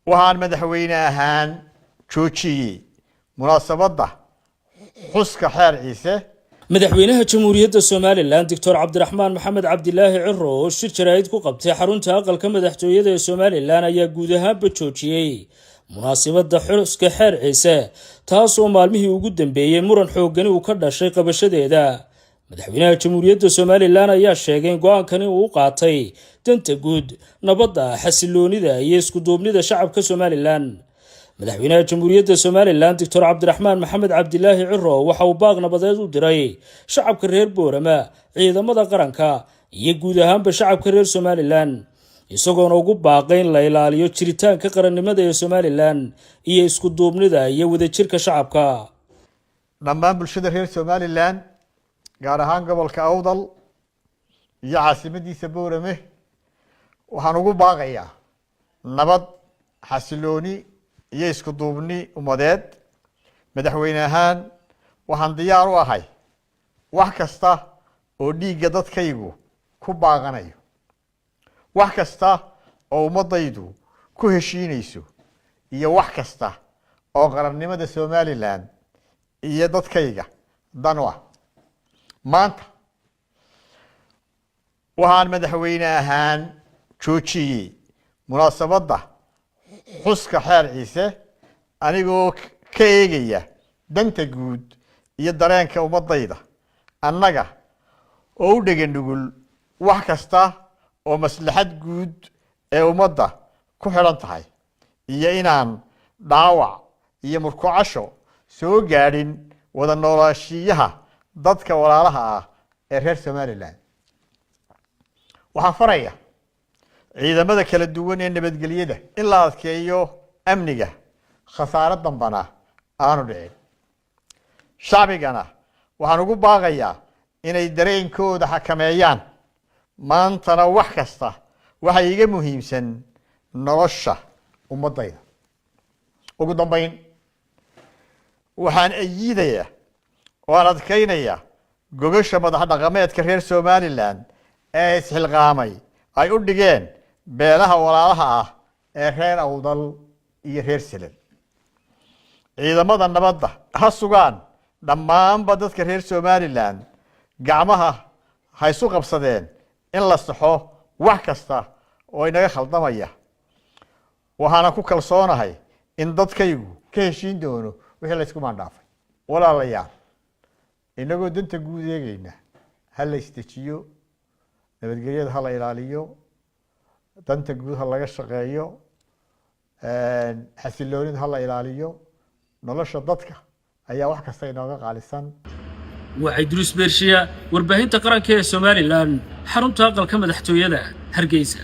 waxaan madaxweyne ahaan joojiyey munaasabadda xuska xeer ciise. madaxweynaha jamhuuriyadda Soomaaliland Dr. Cabdiraxmaan Maxamed Cabdilaahi Ciro oo shir jaraa'id ku qabtay xarunta aqalka madaxtooyada ee Soomaaliland ayaa guud ahaanba joojiyey munaasabadda xuska xeer ciise taas oo maalmihii ugu dambeeyay muran xooggan uu ka dhashay qabashadeeda. madaxweynaha jamhuuriyadda Soomaaliland ayaa sheegay in go'aankani uu qaatay danta guud, nabadda, xasiloonida iyo isku duubnida shacabka Soomaaliland. madaxweynaha jamhuuriyadda Soomaaliland Dr. Cabdiraxmaan Maxamed Cabdilaahi Ciro waxa uu baaq nabadeed u diray shacabka reer Boorama, ciidamada qaranka iyo guud ahaanba shacabka reer Soomaaliland, isagoona ugu baaqay in la ilaaliyo jiritaanka qarannimada ee Soomaaliland iyo isku duubnida iyo wadajirka shacabka. dhammaan bulshada reer Soomaaliland gaar ahaan gobolka Awdal iyo caasimadiisa Boorame waxaan ugu baaqayaa nabad, xasilooni iyo isku duubni ummadeed. madaxweyne ahaan waxaan diyaar u ahay wax kasta oo dhiigga dadkaygu ku baaqanayo, wax kasta oo ummadaydu ku heshiinayso, iyo wax kasta oo qarannimada Soomaaliland iyo dadkayga dan u ah. maanta waxaan madaxweyne ahaan joojiyey munaasabadda xuska xeer ciise anigoo ka eegaya danta guud iyo dareenka ummadayda, annaga oo u dhegan nugul wax kasta oo maslaxad guud ee ummadda ku xidhan tahay, iyo inaan dhaawac iyo murkucasho soo gaadhin wada noolaashiyaha dadka walaalaha ah ee reer Soomaaliland. waxaan faraya ciidamada kala duwan ee nabadgelyada in la adkeeyo amniga, khasaare dambana aanu dhicin. shacbigana waxaan ugu baaqayaa inay dareenkooda xakameeyaan. maantana wax kasta waxa iga muhiimsan nolosha ummadayda. ugu dambeyn waxaan ayiidayaa oo aan adkaynayaa gogosha madax dhaqameedka reer Soomaaliland ee isxilqaamay ay u dhigeen beelaha walaalaha ah ee reer Awdal iyo reer Salel. ciidamada nabadda ha sugaan dhammaanba dadka reer Soomaaliland, gacmaha ha isu qabsadeen in la saxo wax kasta oo inaga khaldamaya. waxaana ku kalsoonahay in dadkaygu ka heshiin doono wixii la isku maandhaafay. walaalayaal, inagoo danta guud eegayna ha la istajiyo, nabadgelyada ha la ilaaliyo, danta guud ha laga shaqeeyo, xasiloonida ha la ilaaliyo. nolosha dadka ayaa wax kasta inooga qaalisan. waxay Idris Bershiya warbaahinta qaranka ee Soomaaliland xarunta aqalka madaxtooyada Hargeysa.